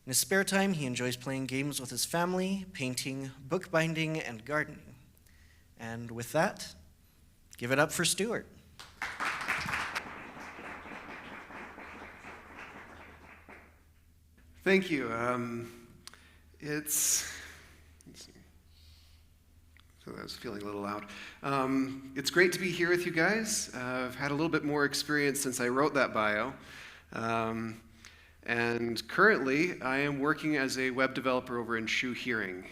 In his spare time, he enjoys playing games with his family, painting, bookbinding, and gardening. And with that, give it up for Stuart. Thank you. So I was feeling a little loud. It's great to be here with you guys. I've had a little bit more experience since I wrote that bio. And currently, I am working as a web developer over in Shoe Hearing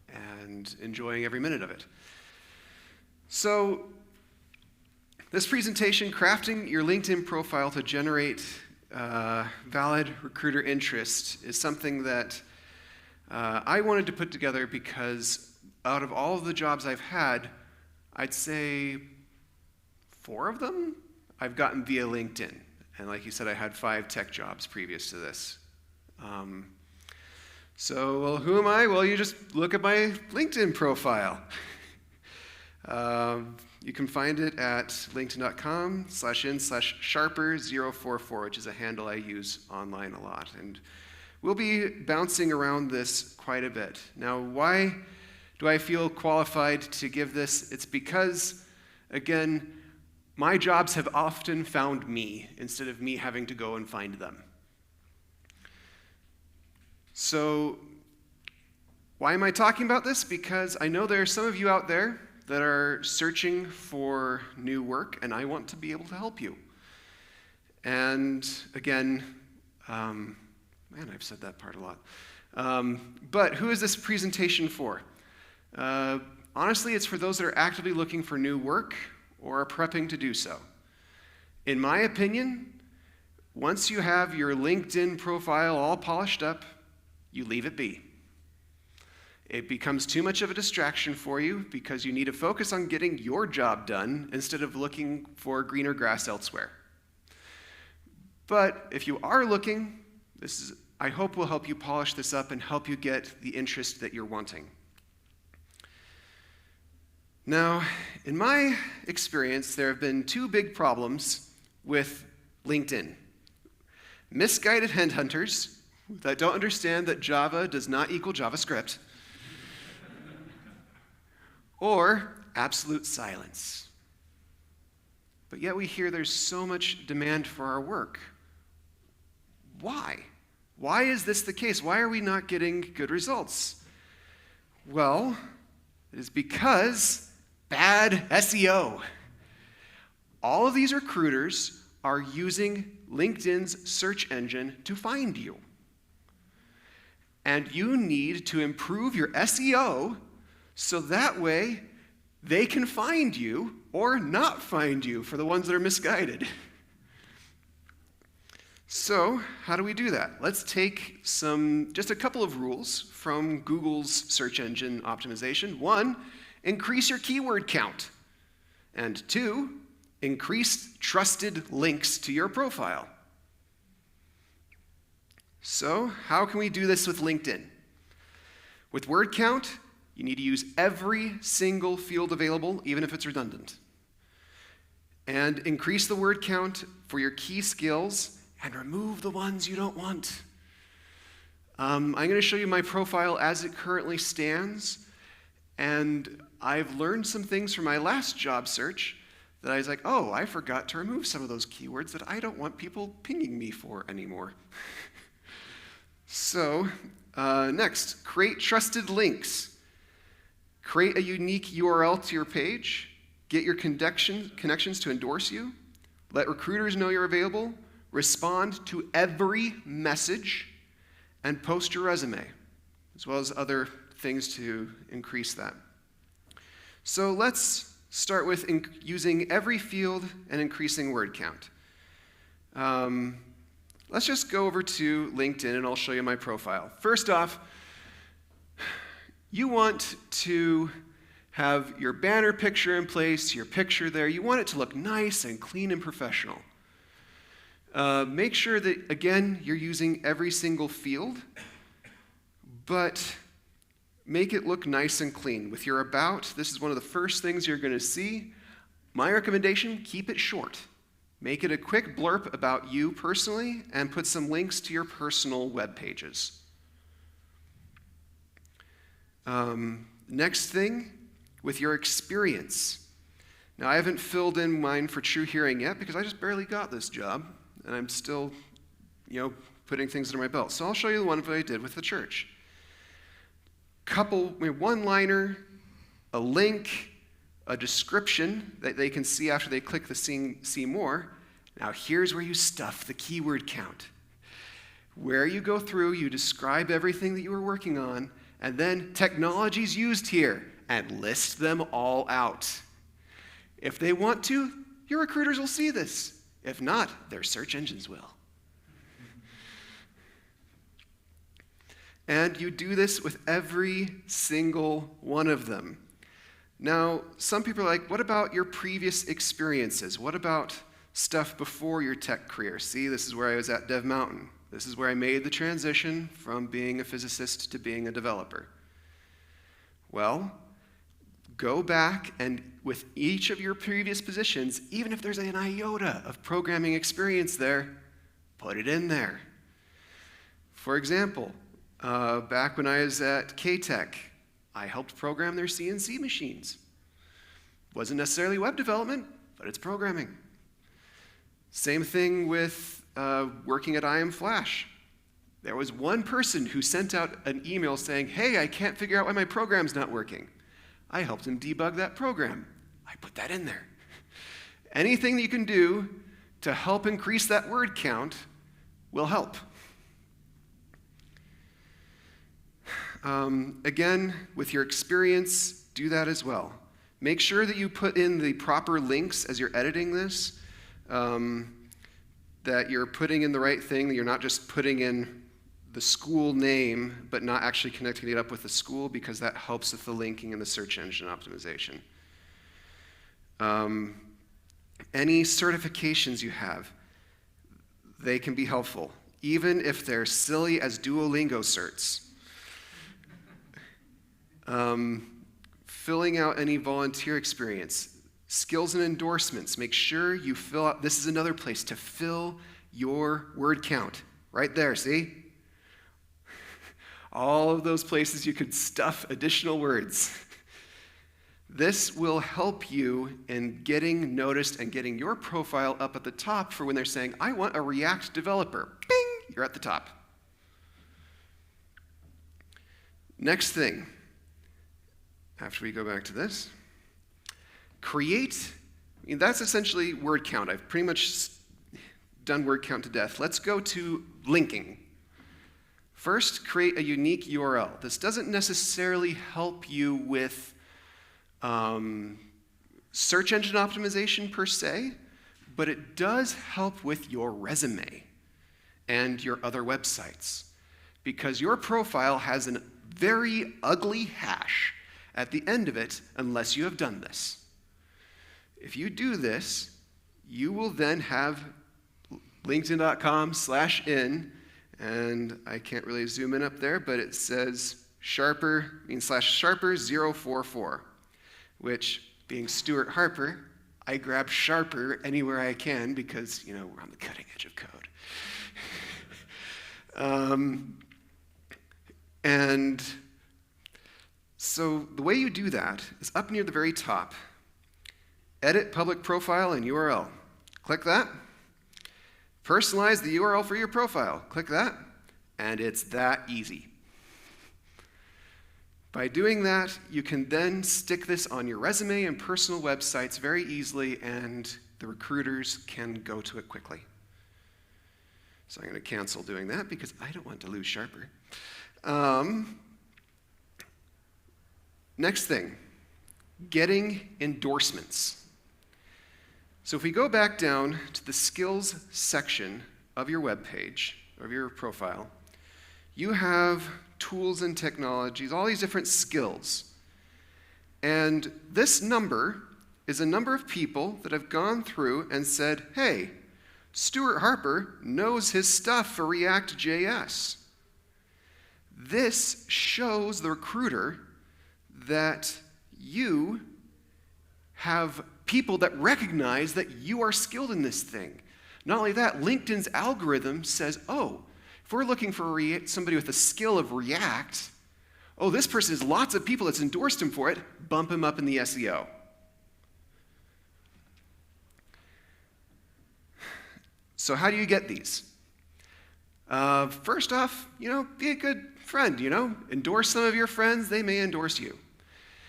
and enjoying every minute of it. So this presentation, crafting your LinkedIn profile to generate valid recruiter interest, is something that I wanted to put together because out of all of the jobs I've had, I'd say 4 of them I've gotten via LinkedIn. And like you said, I had 5 tech jobs previous to this. Well, who am I? Well, you just look at my LinkedIn profile. You can find it at linkedin.com/in/sharper044, which is a handle I use online a lot. And we'll be bouncing around this quite a bit. Now, why do I feel qualified to give this? It's because, again, my jobs have often found me instead of me having to go and find them. So, why am I talking about this? Because I know there are some of you out there that are searching for new work, and I want to be able to help you. And again, man, I've said that part a lot. But who is this presentation for? Honestly, it's for those that are actively looking for new work or are prepping to do so. In my opinion, once you have your LinkedIn profile all polished up, you leave it be. It becomes too much of a distraction for you because you need to focus on getting your job done instead of looking for greener grass elsewhere. But if you are looking, I hope will help you polish this up and help you get the interest that you're wanting. Now, in my experience, there have been 2 big problems with LinkedIn. Misguided headhunters that don't understand that Java does not equal JavaScript, or absolute silence. But yet we hear there's so much demand for our work. Why? Why is this the case? Why are we not getting good results? Well, it is because bad SEO. All of these recruiters are using LinkedIn's search engine to find you. And you need to improve your SEO so that way they can find you or not find you for the ones that are misguided. So, how do we do that? Let's take just a couple of rules from Google's search engine optimization. 1, increase your keyword count. And 2, increase trusted links to your profile. So, how can we do this with LinkedIn? With word count, you need to use every single field available, even if it's redundant. And increase the word count for your key skills and remove the ones you don't want. I'm going to show you my profile as it currently stands. And I've learned some things from my last job search that I was like, oh, I forgot to remove some of those keywords that I don't want people pinging me for anymore. So, next, create trusted links. Create a unique URL to your page. Get your connections to endorse you. Let recruiters know you're available. Respond to every message. And post your resume, as well as other things to increase that. So let's start with using every field and increasing word count. Let's just go over to LinkedIn and I'll show you my profile. First off, you want to have your banner picture in place, your picture there. You want it to look nice and clean and professional. Make sure that, again, you're using every single field, but make it look nice and clean. With your about, this is one of the first things you're going to see. My recommendation, keep it short. Make it a quick blurb about you personally and put some links to your personal web pages. Next thing, with your experience. Now, I haven't filled in mine for True Hearing yet because I just barely got this job, and I'm still, putting things under my belt. So I'll show you the one that I did with the church. One-liner, a link, a description that they can see after they click the see more. Now here's where you stuff the keyword count. Where you go through, you describe everything that you were working on, and then technologies used here, and list them all out. If they want to, your recruiters will see this. If not, their search engines will. And you do this with every single one of them. Now, some people are like, what about your previous experiences? What about stuff before your tech career? See, this is where I was at Dev Mountain. This is where I made the transition from being a physicist to being a developer. Well, go back and with each of your previous positions, even if there's an iota of programming experience there, put it in there. For example, back when I was at K-Tech, I helped program their CNC machines. Wasn't necessarily web development, but it's programming. Same thing with working at IM Flash. There was one person who sent out an email saying, hey, I can't figure out why my program's not working. I helped him debug that program. I put that in there. Anything that you can do to help increase that word count will help. Again, with your experience, do that as well. Make sure that you put in the proper links as you're editing this, that you're putting in the right thing, that you're not just putting in the school name, but not actually connecting it up with the school, because that helps with the linking and the search engine optimization. Any certifications you have, they can be helpful, even if they're silly as Duolingo certs. Filling out any volunteer experience, skills and endorsements. Make sure you fill out, this is another place to fill your word count. Right there, see? All of those places you could stuff additional words. This will help you in getting noticed and getting your profile up at the top for when they're saying, I want a React developer. Bing! You're at the top. Next thing, after we go back to this, create, that's essentially word count. I've pretty much done word count to death. Let's go to linking. First, create a unique URL. This doesn't necessarily help you with search engine optimization per se, but it does help with your resume and your other websites, because your profile has a very ugly hash at the end of it unless you have done this. If you do this, you will then have linkedin.com/in, and I can't really zoom in up there, but it says Sharper, /Sharper 044, which, being Stuart Harper, I grab Sharper anywhere I can because, we're on the cutting edge of code. And so the way you do that is up near the very top. Edit public profile and URL. Click that. Personalize the URL for your profile. Click that. And it's that easy. By doing that, you can then stick this on your resume and personal websites very easily, and the recruiters can go to it quickly. So I'm going to cancel doing that because I don't want to lose Sharper. Next thing, getting endorsements. So if we go back down to the skills section of your web page, of your profile, you have tools and technologies, all these different skills. And this number is a number of people that have gone through and said, hey, Stuart Harper knows his stuff for React.js. This shows the recruiter that you have people that recognize that you are skilled in this thing. Not only that, LinkedIn's algorithm says, oh, if we're looking for somebody with a skill of React, oh, this person has lots of people that's endorsed him for it, bump him up in the SEO. So how do you get these? First off, be a good friend, Endorse some of your friends, they may endorse you.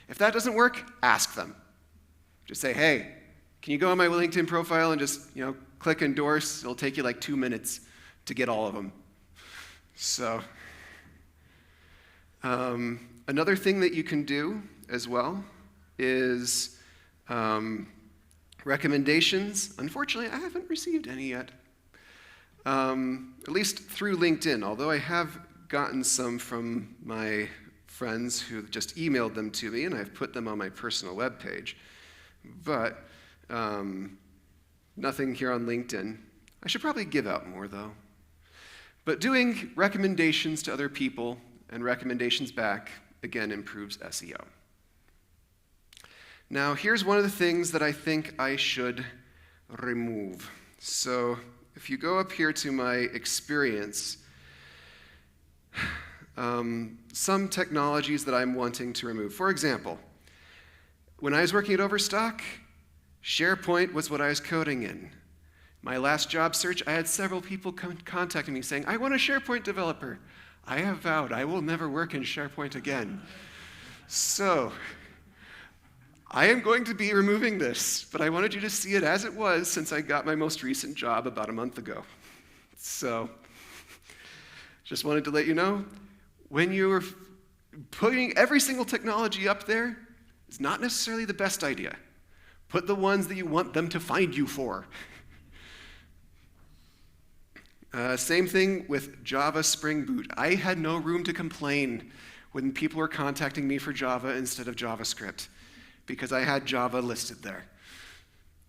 If that doesn't work, ask them. Just say, hey, can you go on my LinkedIn profile and just, click endorse? It'll take you like 2 minutes to get all of them. So, another thing that you can do as well is recommendations. Unfortunately, I haven't received any yet. At least through LinkedIn, although I have gotten some from my friends who just emailed them to me, and I've put them on my personal webpage. But nothing here on LinkedIn. I should probably give out more, though. But doing recommendations to other people and recommendations back, again, improves SEO. Now, here's one of the things that I think I should remove. So if you go up here to my experience, some technologies that I'm wanting to remove. For example, when I was working at Overstock, SharePoint was what I was coding in. My last job search, I had several people contacting me saying, I want a SharePoint developer. I have vowed I will never work in SharePoint again. So, I am going to be removing this, but I wanted you to see it as it was since I got my most recent job about a month ago. So, just wanted to let you know, when you're putting every single technology up there, it's not necessarily the best idea. Put the ones that you want them to find you for. Same thing with Java Spring Boot. I had no room to complain when people were contacting me for Java instead of JavaScript, because I had Java listed there.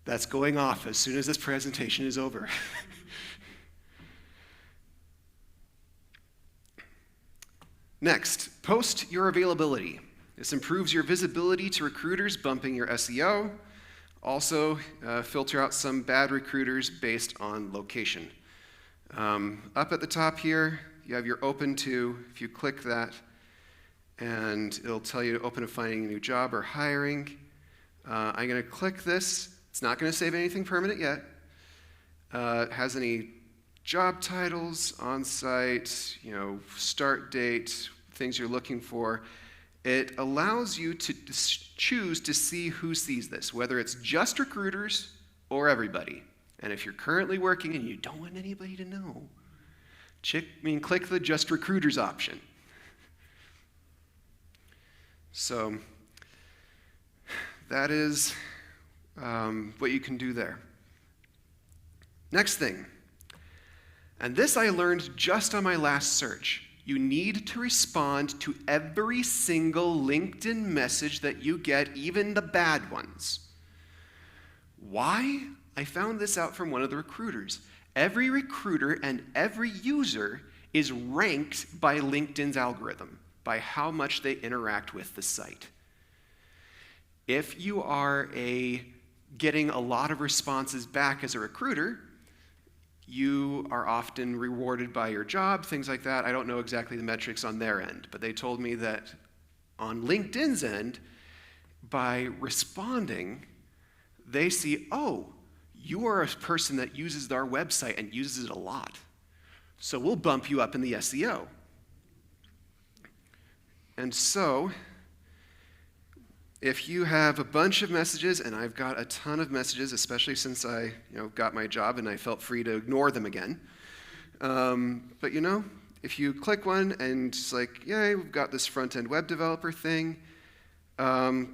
That's going off as soon as this presentation is over. Next, post your availability. This improves your visibility to recruiters, bumping your SEO. Also, filter out some bad recruiters based on location. Up at the top here, you have your open to. If you click that, and it'll tell you to open to finding a new job or hiring. I'm going to click this. It's not going to save anything permanent yet. It has any job titles, on-site, start date, things you're looking for. It allows you to choose to see who sees this, whether it's just recruiters or everybody. And if you're currently working and you don't want anybody to know, click the Just Recruiters option. So that is what you can do there. Next thing, and this I learned just on my last search. You need to respond to every single LinkedIn message that you get, even the bad ones. Why? I found this out from one of the recruiters. Every recruiter and every user is ranked by LinkedIn's algorithm, by how much they interact with the site. If you are getting a lot of responses back as a recruiter, you are often rewarded by your job, things like that. I don't know exactly the metrics on their end, but they told me that on LinkedIn's end, by responding, they see, oh, you are a person that uses our website and uses it a lot. So we'll bump you up in the SEO. And so, if you have a bunch of messages, and I've got a ton of messages, especially since I got my job and I felt free to ignore them again. But if you click one and it's like, yay, we've got this front-end web developer thing,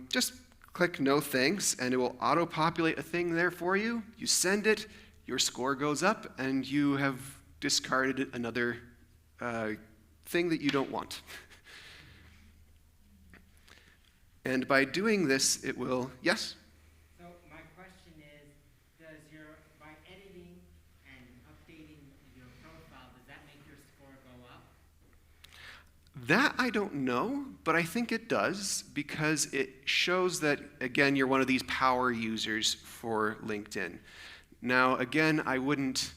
just click no thanks, and it will auto-populate a thing there for you. You send it, your score goes up, and you have discarded another thing that you don't want. And by doing this, it will, yes? So my question is, by editing and updating your profile, does that make your score go up? That I don't know, but I think it does because it shows that, again, you're one of these power users for LinkedIn. Now, again, I wouldn't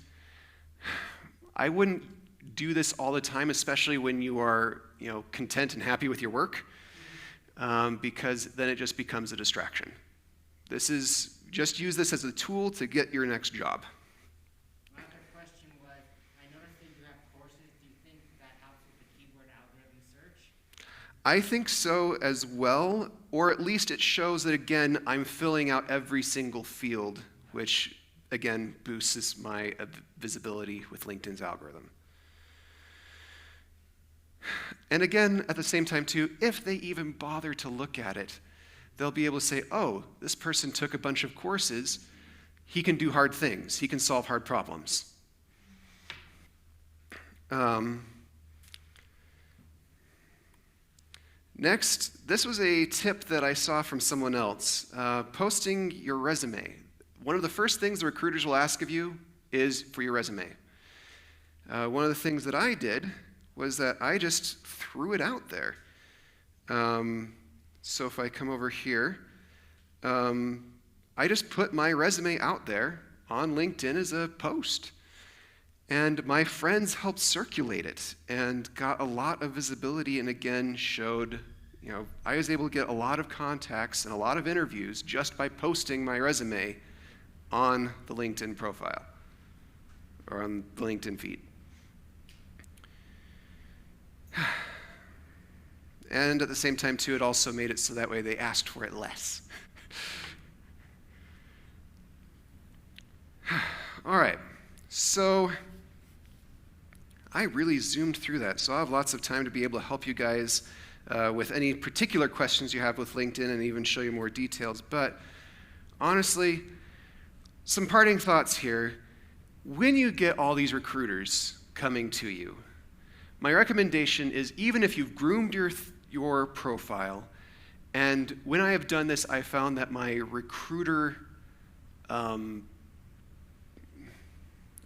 do this all the time, especially when you are, content and happy with your work, because then it just becomes a distraction. Just use this as a tool to get your next job. My other question was, I noticed that you have courses. Do you think that helps with the keyword algorithm search? I think so as well, or at least it shows that, again, I'm filling out every single field, which, again, boosts my visibility with LinkedIn's algorithm. And again, at the same time, too, if they even bother to look at it, they'll be able to say, oh, this person took a bunch of courses. He can do hard things. He can solve hard problems. Next, this was a tip that I saw from someone else. Posting your resume. One of the first things the recruiters will ask of you is for your resume. One of the things that I did was that I just threw it out there. So if I come over here, I just put my resume out there on LinkedIn as a post. And my friends helped circulate it and got a lot of visibility, and again showed, I was able to get a lot of contacts and a lot of interviews just by posting my resume on the LinkedIn profile or on the LinkedIn feed. And at the same time, too, it also made it so that way they asked for it less. All right, so I really zoomed through that, so I have lots of time to be able to help you guys with any particular questions you have with LinkedIn and even show you more details. But honestly, some parting thoughts here. When you get all these recruiters coming to you, my recommendation is, even if you've groomed your profile, and when I have done this, I found that my recruiter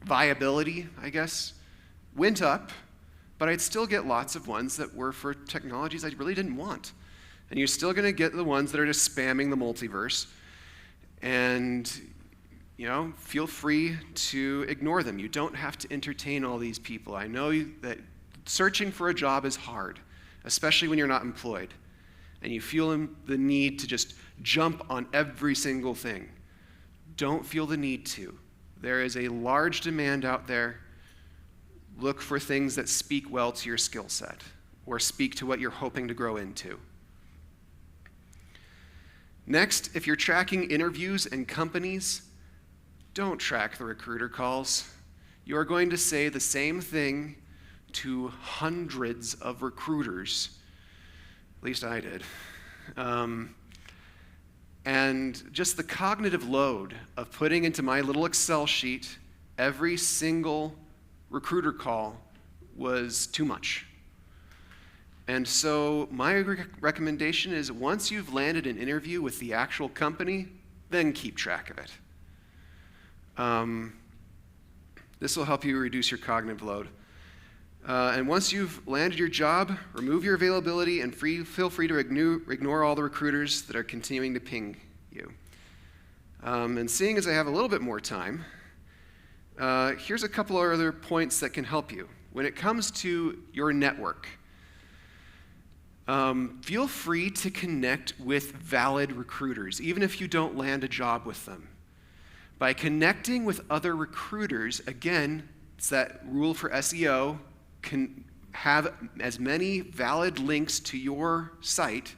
viability, I guess, went up, but I'd still get lots of ones that were for technologies I really didn't want. And you're still going to get the ones that are just spamming the multiverse. And, feel free to ignore them. You don't have to entertain all these people. I know that searching for a job is hard, especially when you're not employed, and you feel the need to just jump on every single thing. Don't feel the need to. There is a large demand out there. Look for things that speak well to your skill set or speak to what you're hoping to grow into. Next, if you're tracking interviews and companies, don't track the recruiter calls. You are going to say the same thing to hundreds of recruiters. At least I did. And just the cognitive load of putting into my little Excel sheet every single recruiter call was too much. And so my recommendation is, once you've landed an interview with the actual company, then keep track of it. This will help you reduce your cognitive load. And once you've landed your job, remove your availability and feel free to ignore all the recruiters that are continuing to ping you. And seeing as I have a little bit more time, here's a couple of other points that can help you. When it comes to your network, feel free to connect with valid recruiters, even if you don't land a job with them. By connecting with other recruiters, again, it's that rule for SEO, can have as many valid links to your site.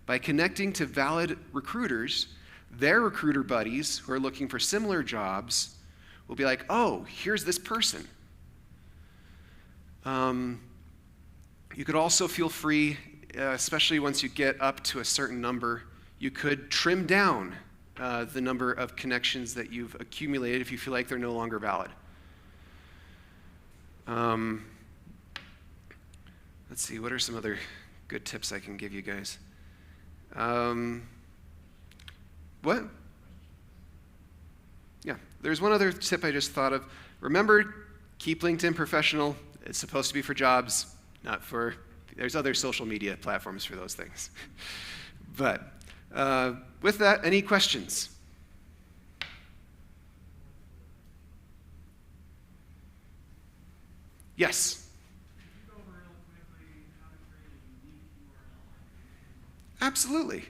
By connecting to valid recruiters, their recruiter buddies who are looking for similar jobs will be like, oh, here's this person. You could also feel free, especially once you get up to a certain number, you could trim down the number of connections that you've accumulated if you feel like they're no longer valid. Let's see, what are some other good tips I can give you guys? What? Yeah, there's one other tip I just thought of. Remember, keep LinkedIn professional. It's supposed to be for jobs, not for There's other social media platforms for those things. But with that, any questions? Yes? Absolutely.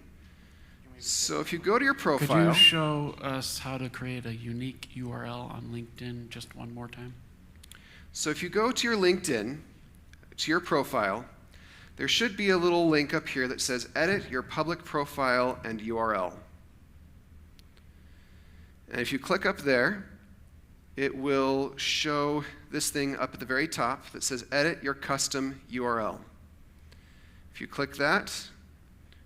So if you go to your Could profile. you show us how to create a unique URL on LinkedIn just one more time? So if you go to your LinkedIn, to your profile, there should be a little link up here that says edit your public profile and URL. And if you click up there, it will show this thing up at the very top that says edit your custom URL. If you click that,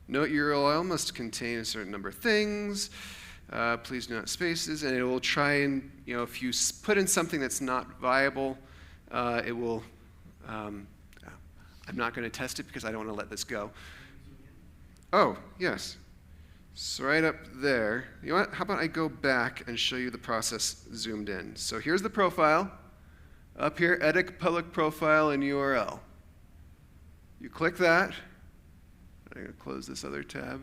note your URL must contain a certain number of things. Please do not spaces, and it will try and, if you put in something that's not viable, it will, I'm not going to test it because I don't want to let this go. Oh, yes. So right up there, you know what? How about I go back and show you the process zoomed in. So here's the profile. Up here, edit public profile and URL. You click that. I'm going to close this other tab.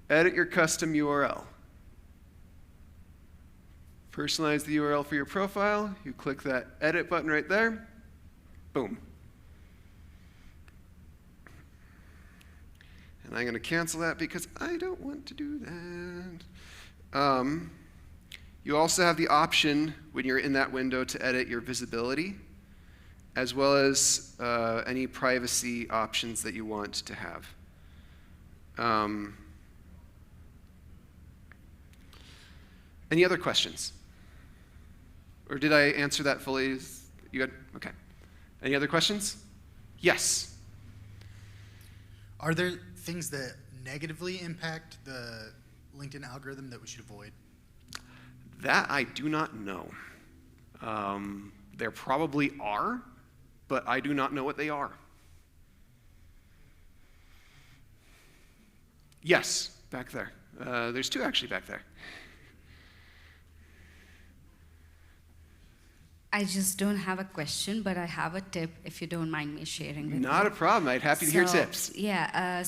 Edit your custom URL. Personalize the URL for your profile. You click that edit button right there. Boom. And I'm going to cancel that because I don't want to do that. You also have the option when you're in that window to edit your visibility, as well as any privacy options that you want to have. Any other questions? Or did I answer that fully? You good? Okay. Any other questions? Yes. Are there things that negatively impact the LinkedIn algorithm that we should avoid? That I do not know. There probably are, but I do not know what they are. Yes, back there. There's two actually back there. I just don't have a question, but I have a tip if you don't mind me sharing with you. Not a problem. I'd happy to hear tips. Yeah,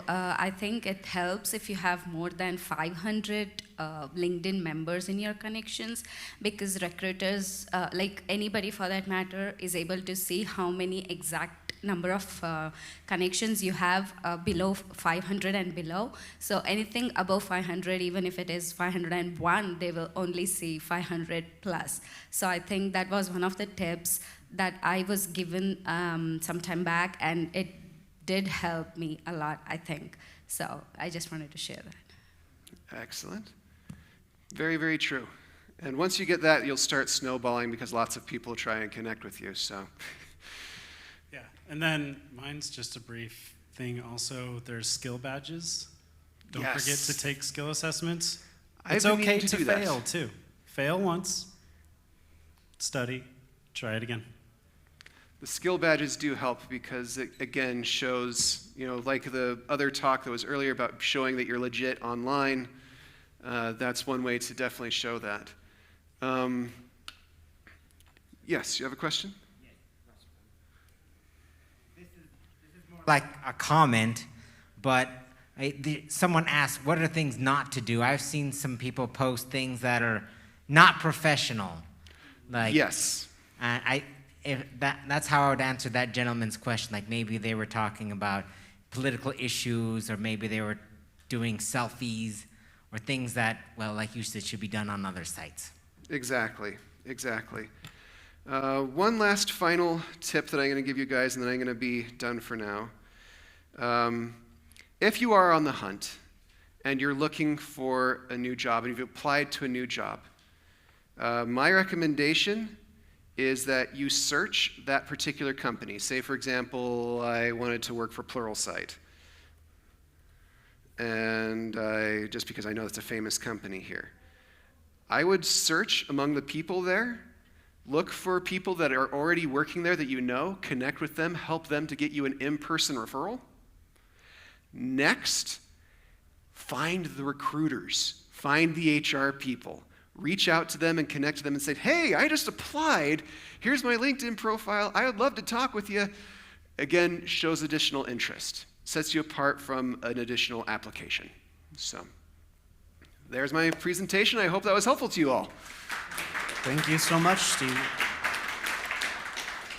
I think it helps if you have more than 500 LinkedIn members in your connections, because recruiters, like anybody for that matter, is able to see how many exact number of connections you have below 500 and below. So anything above 500, even if it is 501, they will only see 500 plus. So I think that was one of the tips that I was given some time back, and it did help me a lot, I think. So I just wanted to share that. Excellent. Very, very true. And once you get that, you'll start snowballing because lots of people try and connect with you. So. Yeah, and then mine's just a brief thing also. There's skill badges. Don't forget to take skill assessments. It's okay to fail, too. Fail once, study, try it again. The skill badges do help because it, again, shows, like the other talk that was earlier about showing that you're legit online. That's one way to definitely show that. Yes, you have a question? Like a comment, but someone asked, what are things not to do? I've seen some people post things that are not professional. Like, yes. That's how I would answer that gentleman's question. Like maybe they were talking about political issues, or maybe they were doing selfies, or things that, well, like you said, should be done on other sites. Exactly, exactly. One last final tip that I'm going to give you guys, and then I'm going to be done for now. If you are on the hunt and you're looking for a new job and you've applied to a new job, my recommendation is that you search that particular company. Say, for example, I wanted to work for Pluralsight. And just because I know it's a famous company here. I would search among the people there. Look for people that are already working there that you know, connect with them, help them to get you an in-person referral. Next, find the recruiters, find the HR people, reach out to them and connect to them and say, hey, I just applied. Here's my LinkedIn profile. I would love to talk with you. Again, shows additional interest, sets you apart from an additional application. So there's my presentation. I hope that was helpful to you all. Thank you so much, Steve.